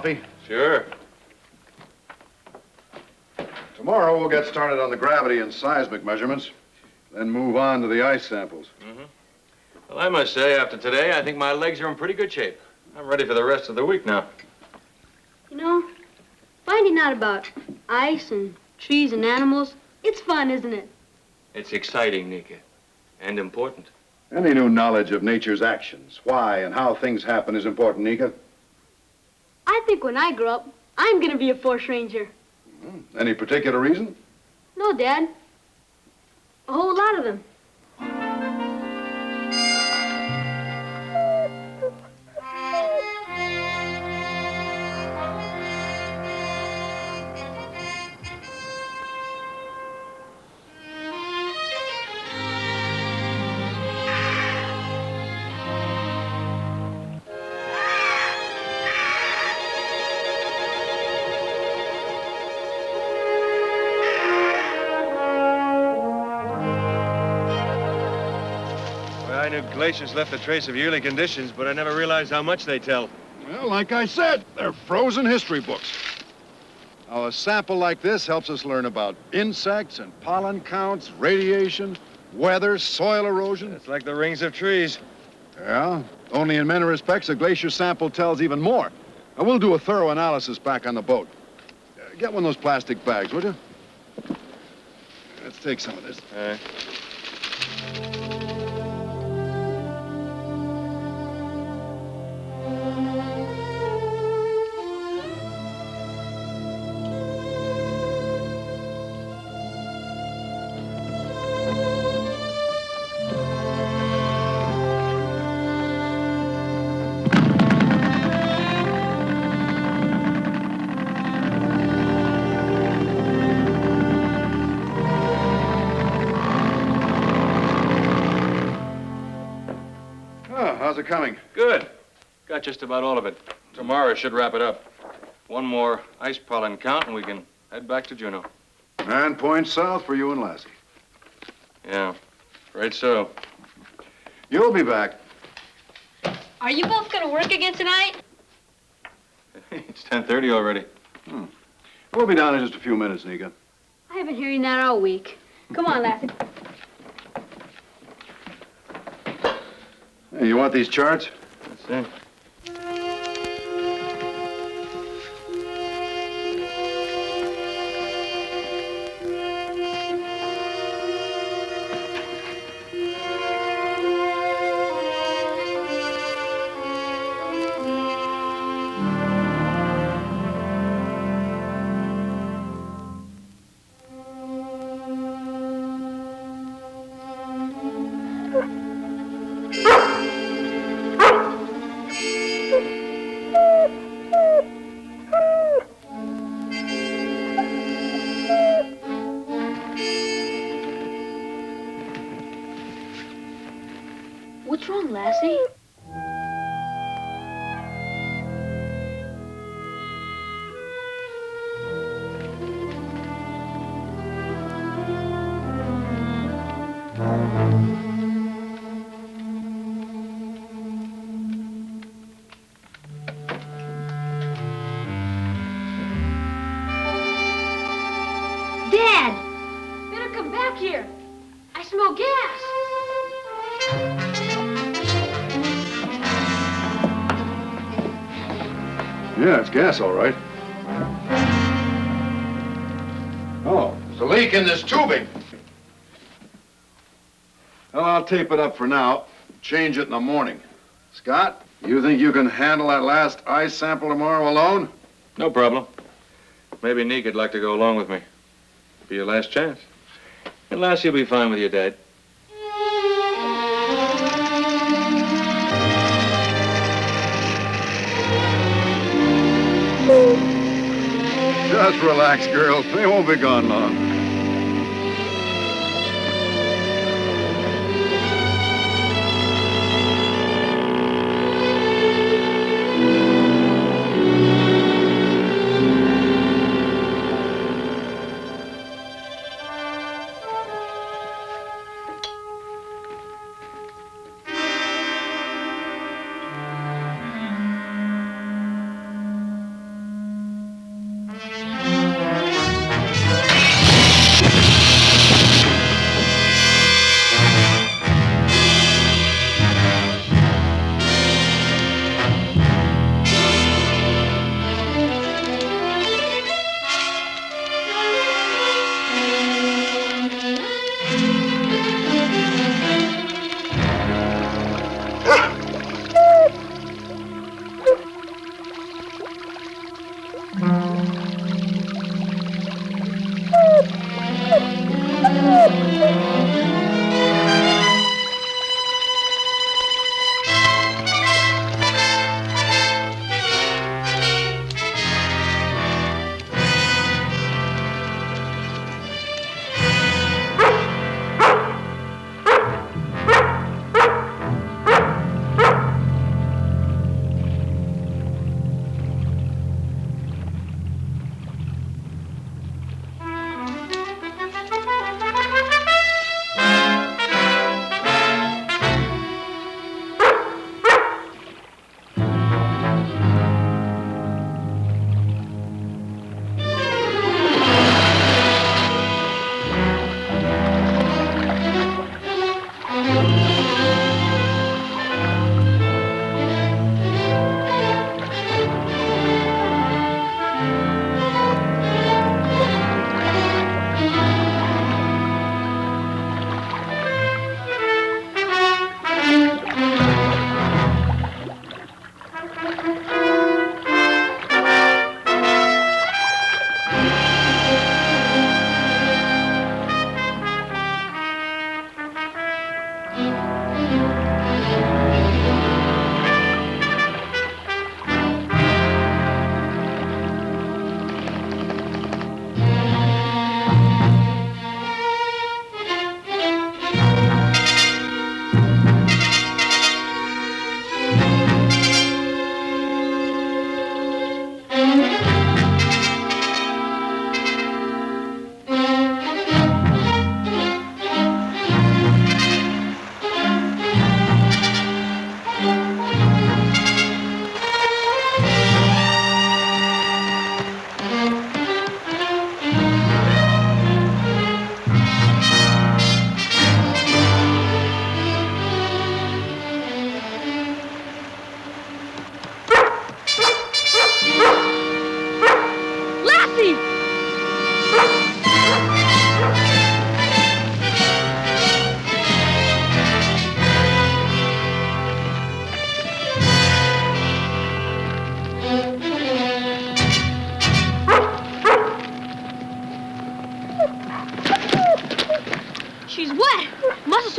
coffee? Sure. Tomorrow we'll get started on the gravity and seismic measurements, then move on to the ice samples. Well, I must say, after today, I think my legs are in pretty good shape. I'm ready for the rest of the week now. You know, finding out about ice and trees and animals, it's fun, isn't it? It's exciting, Neeka, and important. Any new knowledge of nature's actions, why and how things happen is important, Neeka. I think when I grow up, I'm gonna be a forest ranger. Any particular reason? No, Dad. A whole lot of them. I knew glaciers left a trace of yearly conditions, but I never realized how much they tell. Well, like I said, they're frozen history books. Now, a sample like this helps us learn about insects and pollen counts, radiation, weather, soil erosion. It's like the rings of trees. Yeah, only in many respects, a glacier sample tells even more. Now, we'll do a thorough analysis back on the boat. Get one of those plastic bags, would you? Let's take some of this. All right. How's it coming? Good. Got just about all of it. Tomorrow should wrap it up. One more ice pollen count, and we can head back to Juneau. 9 points south for you and Lassie. Yeah, right so. You'll be back. Are you both gonna work again tonight? It's 10:30 already. We'll be down in just a few minutes, Neeka. I have been hearing that all week. Come on, Lassie. Hey, you want these charts? That's it. What's wrong, Lassie? Dad! Better come back here. I smell gas. Yeah, it's gas, all right. Oh, there's a leak in this tubing. Well, I'll tape it up for now. Change it in the morning. Scott, you think you can handle that last ice sample tomorrow alone? No problem. Maybe Neeka'd like to go along with me. Be your last chance. And Lassie will be fine with your dad. Just relax, girl. They won't be gone long.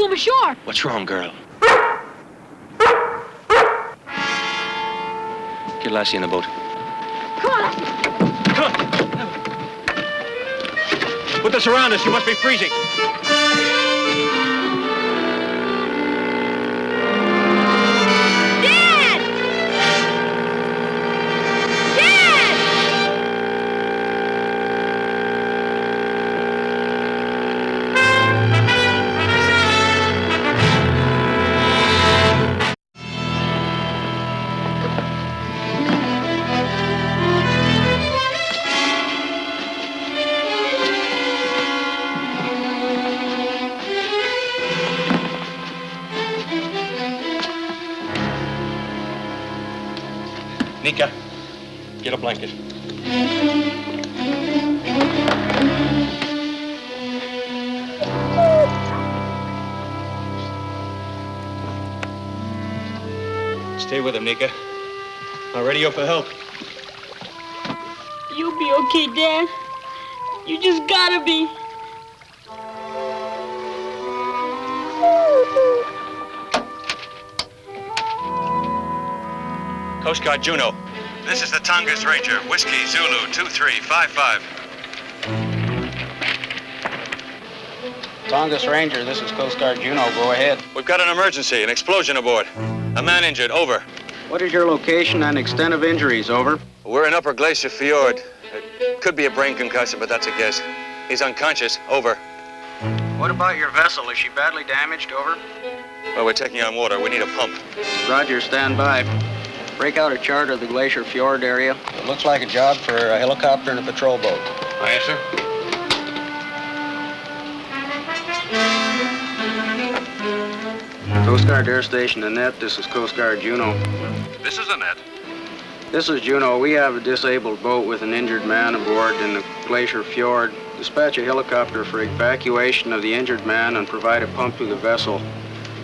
swim ashore. What's wrong, girl? Get Lassie in the boat. Come on, Lassie. Come on. Put this around us. You must be freezing. Dad! Dad! Neeka, get a blanket. Stay with him, Neeka. I'll radio for help. You'll be okay, Dad. You just gotta be. Coast Guard Juno. This is the Tongass Ranger. Whiskey Zulu 2355. Tongass Ranger, this is Coast Guard Juno. Go ahead. We've got an emergency, an explosion aboard. A man injured, over. What is your location and extent of injuries? Over. We're in Upper Glacier Fjord. It could be a brain concussion, but that's a guess. He's unconscious, over. What about your vessel? Is she badly damaged? Over. Well, we're taking on water. We need a pump. Roger, stand by. Break out a chart of the Glacier Fjord area. It looks like a job for a helicopter and a patrol boat. Aye, sir. Coast Guard Air Station Annette, this is Coast Guard Juno. This is Annette. This is Juno. We have a disabled boat with an injured man aboard in the Glacier Fjord. Dispatch a helicopter for evacuation of the injured man and provide a pump to the vessel.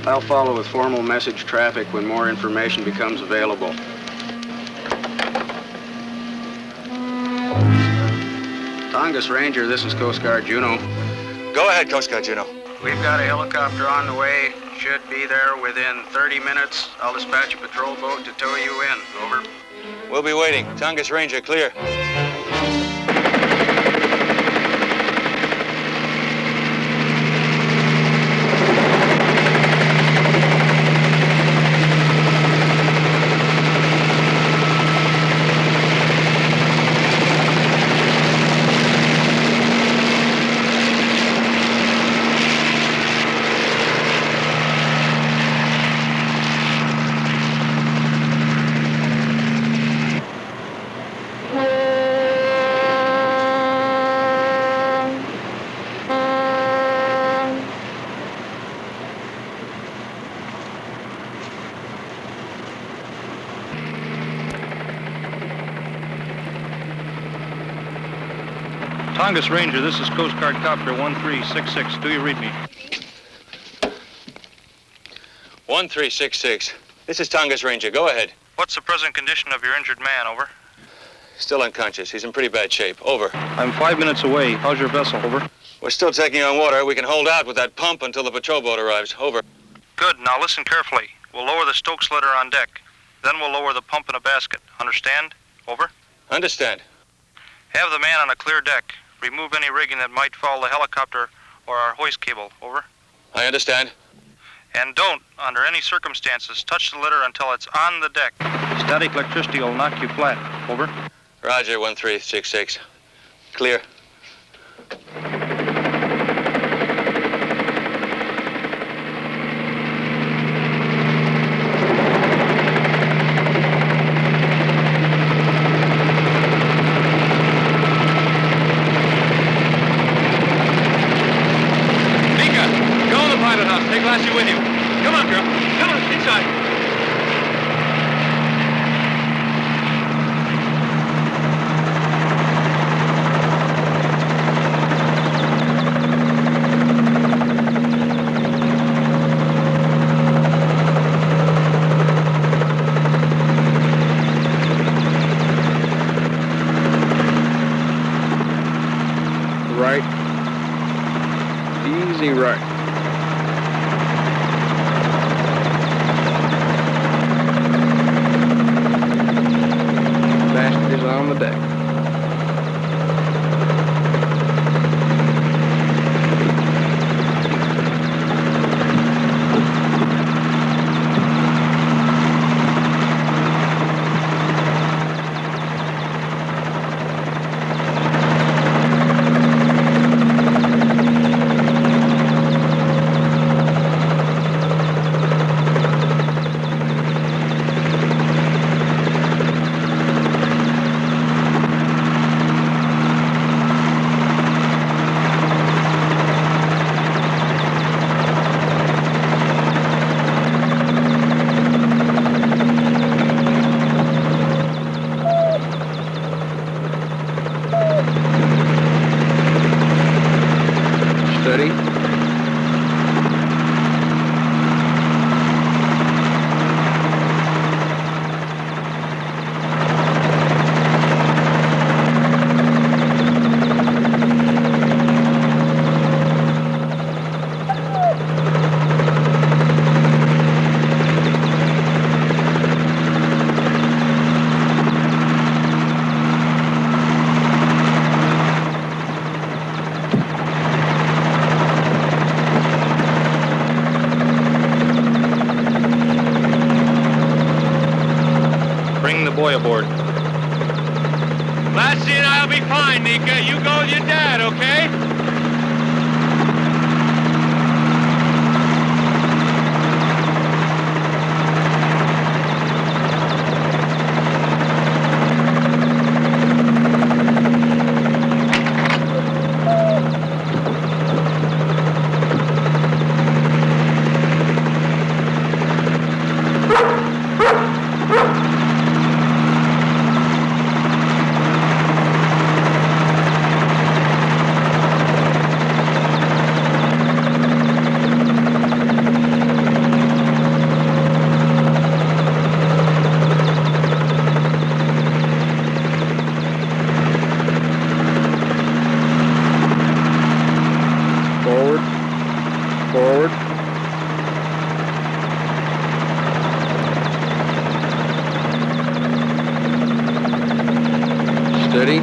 I'll follow with formal message traffic when more information becomes available. Tongass Ranger, this is Coast Guard Juno. Go ahead, Coast Guard Juno. We've got a helicopter on the way. Should be there within 30 minutes. I'll dispatch a patrol boat to tow you in. Over. We'll be waiting. Tongass Ranger, clear. Tongass Ranger, this is Coast Guard Copter 1366. Do you read me? 1366. This is Tongass Ranger. Go ahead. What's the present condition of your injured man? Over. Still unconscious. He's in pretty bad shape. Over. I'm 5 minutes away. How's your vessel? Over. We're still taking on water. We can hold out with that pump until the patrol boat arrives. Over. Good. Now listen carefully. We'll lower the Stokes ladder on deck. Then we'll lower the pump in a basket. Understand? Over. Understand. Have the man on a clear deck. Remove any rigging that might foul the helicopter or our hoist cable. Over. I understand. And don't, under any circumstances, touch the ladder until it's on the deck. Static electricity will knock you flat. Over. Roger, 1366. Clear. Take Lassie with you. Come on, girl. Come on, inside. Right. Easy right. Steady. Bring the boy aboard. Lassie and I'll be fine, Neeka. You go with your dad, okay? Forward. Forward. Steady.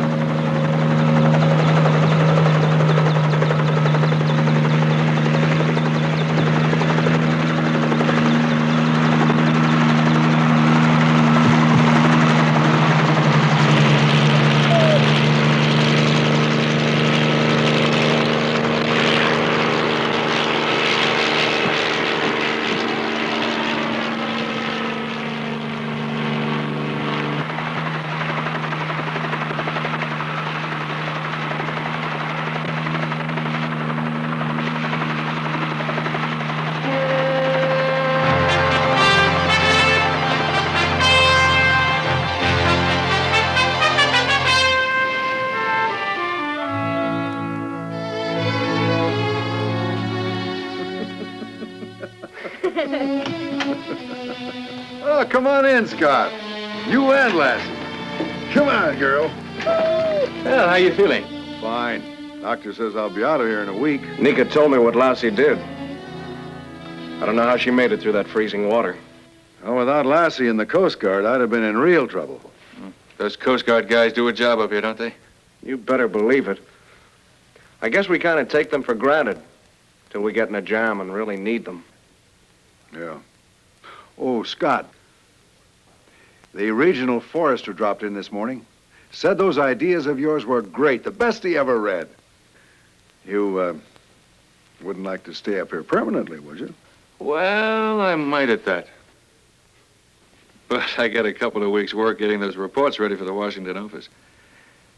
Oh, come on in, Scott. You and Lassie. Come on, girl. Well, how you feeling? Fine. Doctor says I'll be out of here in a week. Neeka told me what Lassie did. I don't know how she made it through that freezing water. Oh, without Lassie and the Coast Guard, I'd have been in real trouble. Those Coast Guard guys do a job up here, don't they? You better believe it. I guess we kind of take them for granted till we get in a jam and really need them. Yeah. Oh, Scott. The regional forester dropped in this morning. Said those ideas of yours were great, the best he ever read. You, wouldn't like to stay up here permanently, would you? Well, I might at that. But I got a couple of weeks' work getting those reports ready for the Washington office.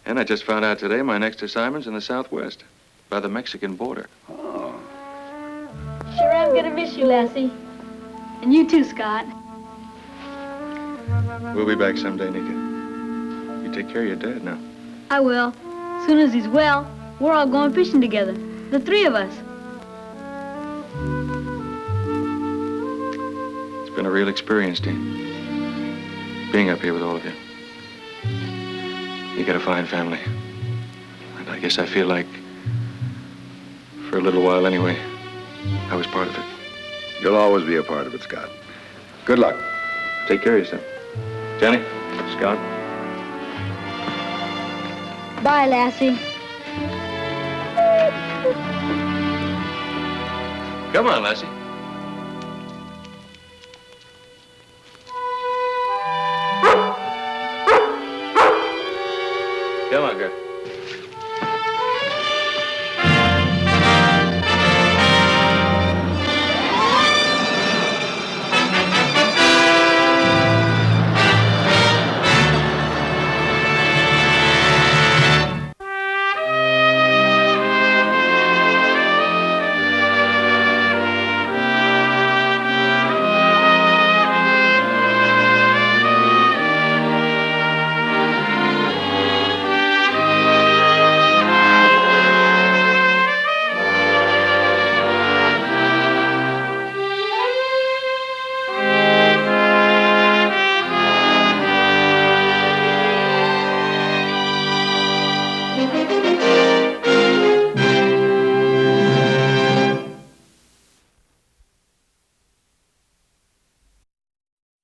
And I just found out today my next assignment's in the Southwest, by the Mexican border. Oh. Sure am gonna miss you, Lassie. And you too, Scott. We'll be back someday, Neeka. You take care of your dad now. I will. Soon as he's well, we're all going fishing together. The three of us. It's been a real experience, Dean. Being up here with all of you. You got a fine family. And I guess I feel like, for a little while anyway, I was part of it. You'll always be a part of it, Scott. Good luck. Take care of yourself. Johnny? Scott? Bye, Lassie. Come on, Lassie. Come on, girl.